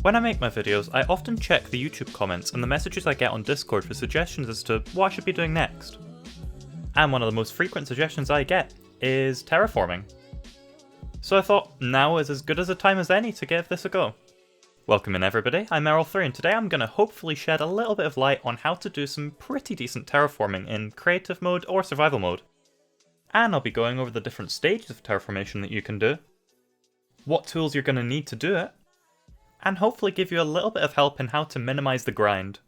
When I make my videos, I often check the YouTube comments and the messages I get on Discord for suggestions as to what I should be doing next. And one of the most frequent suggestions I get is terraforming. So I thought now is as good as a time as any to give this a go. Welcome in everybody, I'm Errolthree, and today I'm going to hopefully shed a little bit of light on how to do some pretty decent terraforming in creative mode or survival mode. And I'll be going over the different stages of terraformation that you can do, what tools you're going to need to do it, and hopefully give you a little bit of help in how to minimise the grind.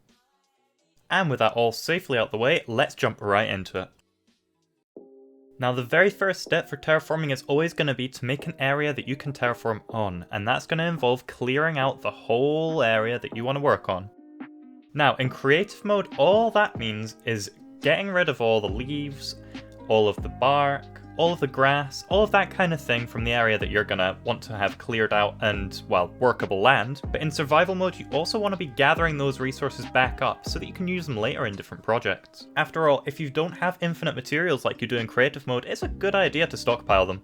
And with that all safely out the way, let's jump right into it. Now the very first step for terraforming is always going to be to make an area that you can terraform on, and that's going to involve clearing out the whole area that you want to work on. Now in creative mode, all that means is getting rid of all the leaves, all of the bark, all of the grass, all of that kind of thing from the area that you're going to want to have cleared out and, well, workable land. But in survival mode, you also want to be gathering those resources back up so that you can use them later in different projects. After all, if you don't have infinite materials like you do in creative mode, it's a good idea to stockpile them.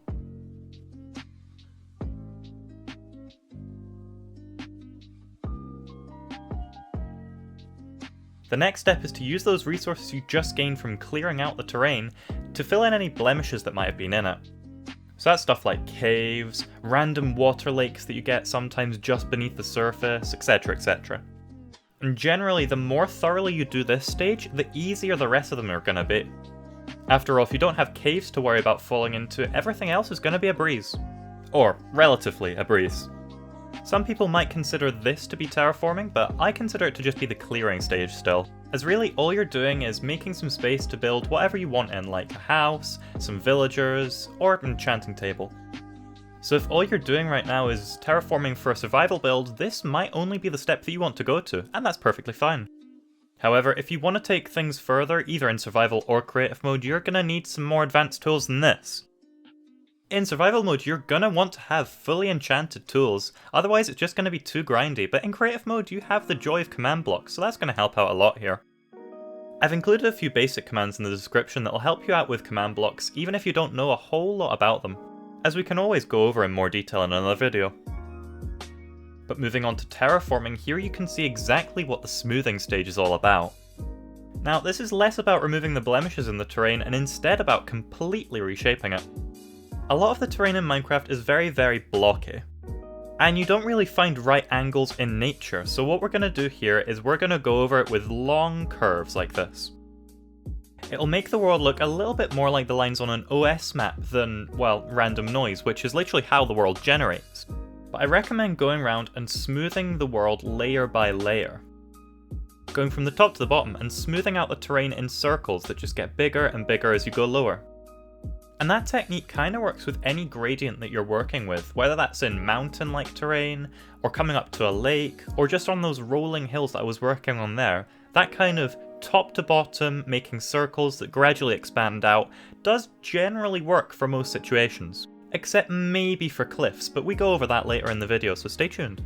The next step is to use those resources you just gained from clearing out the terrain to fill in any blemishes that might have been in it. So that's stuff like caves, random water lakes that you get sometimes just beneath the surface, etc, etc. And generally, the more thoroughly you do this stage, the easier the rest of them are going to be. After all, if you don't have caves to worry about falling into, everything else is going to be a breeze. Or, relatively a breeze. Some people might consider this to be terraforming, but I consider it to just be the clearing stage still, as really all you're doing is making some space to build whatever you want in, like a house, some villagers, or an enchanting table. So if all you're doing right now is terraforming for a survival build, this might only be the step that you want to go to, and that's perfectly fine. However, if you want to take things further, either in survival or creative mode, you're going to need some more advanced tools than this. In survival mode, you're gonna want to have fully enchanted tools, otherwise it's just gonna be too grindy, but in creative mode you have the joy of command blocks, so that's gonna help out a lot here. I've included a few basic commands in the description that will help you out with command blocks, even if you don't know a whole lot about them, as we can always go over in more detail in another video. But moving on to terraforming, here you can see exactly what the smoothing stage is all about. Now this is less about removing the blemishes in the terrain and instead about completely reshaping it. A lot of the terrain in Minecraft is very blocky, and you don't really find right angles in nature, so what we're going to do here is we're going to go over it with long curves like this. It'll make the world look a little bit more like the lines on an OS map than, well, random noise, which is literally how the world generates. But I recommend going around and smoothing the world layer by layer. Going from the top to the bottom and smoothing out the terrain in circles that just get bigger and bigger as you go lower. And that technique kind of works with any gradient that you're working with, whether that's in mountain-like terrain, or coming up to a lake, or just on those rolling hills that I was working on there. That kind of top to bottom, making circles that gradually expand out, does generally work for most situations. Except maybe for cliffs, but we go over that later in the video, so stay tuned.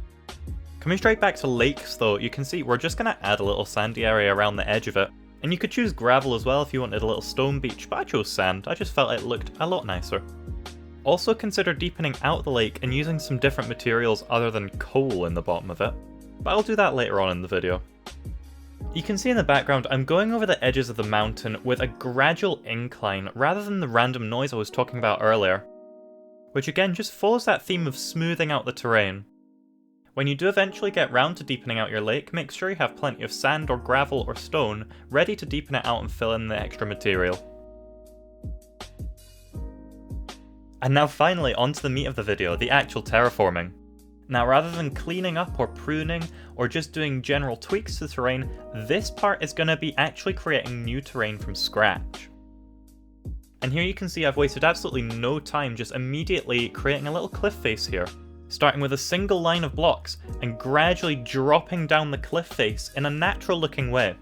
Coming straight back to lakes though, you can see we're just going to add a little sandy area around the edge of it. And you could choose gravel as well if you wanted a little stone beach, but I chose sand, I just felt it looked a lot nicer. Also consider deepening out the lake and using some different materials other than coal in the bottom of it, but I'll do that later on in the video. You can see in the background I'm going over the edges of the mountain with a gradual incline rather than the random noise I was talking about earlier, which again just follows that theme of smoothing out the terrain. When you do eventually get round to deepening out your lake, make sure you have plenty of sand or gravel or stone ready to deepen it out and fill in the extra material. And now finally onto the meat of the video, the actual terraforming. Now rather than cleaning up or pruning or just doing general tweaks to the terrain, this part is going to be actually creating new terrain from scratch. And here you can see I've wasted absolutely no time just immediately creating a little cliff face here. Starting with a single line of blocks and gradually dropping down the cliff face in a natural looking way.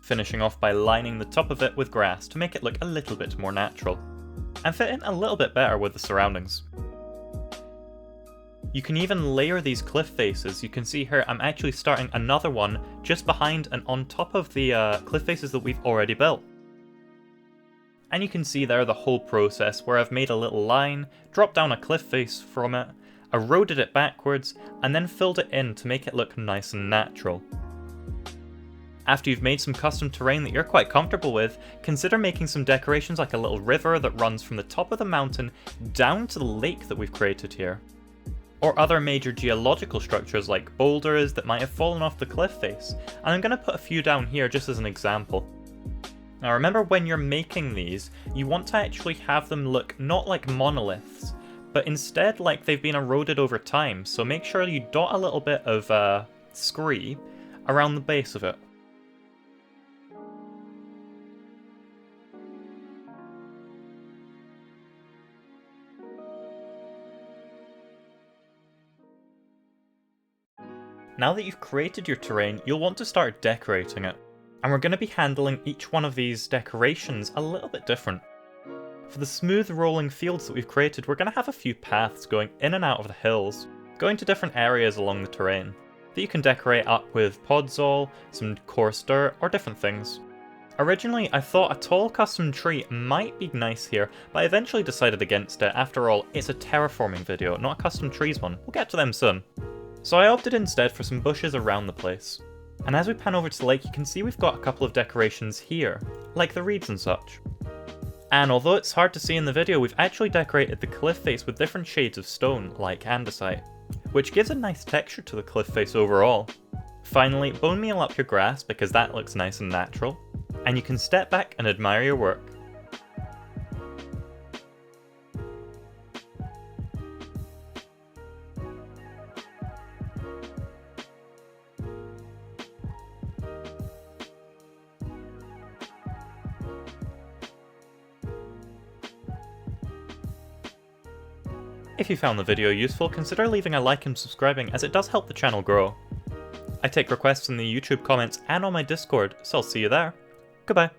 Finishing off by lining the top of it with grass to make it look a little bit more natural, and fit in a little bit better with the surroundings. You can even layer these cliff faces. You can see here I'm actually starting another one just behind and on top of the cliff faces that we've already built. And you can see there the whole process where I've made a little line, dropped down a cliff face from it, eroded it backwards, and then filled it in to make it look nice and natural. After you've made some custom terrain that you're quite comfortable with, consider making some decorations like a little river that runs from the top of the mountain down to the lake that we've created here. Or other major geological structures like boulders that might have fallen off the cliff face, and I'm going to put a few down here just as an example. Now remember, when you're making these, you want to actually have them look not like monoliths, but instead like they've been eroded over time, so make sure you dot a little bit of scree around the base of it. Now that you've created your terrain, you'll want to start decorating it. And we're going to be handling each one of these decorations a little bit different. For the smooth rolling fields that we've created, we're going to have a few paths going in and out of the hills, going to different areas along the terrain, that you can decorate up with podzol, some coarse dirt, or different things. Originally, I thought a tall custom tree might be nice here, but I eventually decided against it. After all, it's a terraforming video, not a custom trees one. We'll get to them soon. So I opted instead for some bushes around the place. And as we pan over to the lake, you can see we've got a couple of decorations here, like the reeds and such. And although it's hard to see in the video, we've actually decorated the cliff face with different shades of stone, like andesite, which gives a nice texture to the cliff face overall. Finally, bone meal up your grass because that looks nice and natural, and you can step back and admire your work. If you found the video useful, consider leaving a like and subscribing, as it does help the channel grow. I take requests in the YouTube comments and on my Discord, so I'll see you there. Goodbye.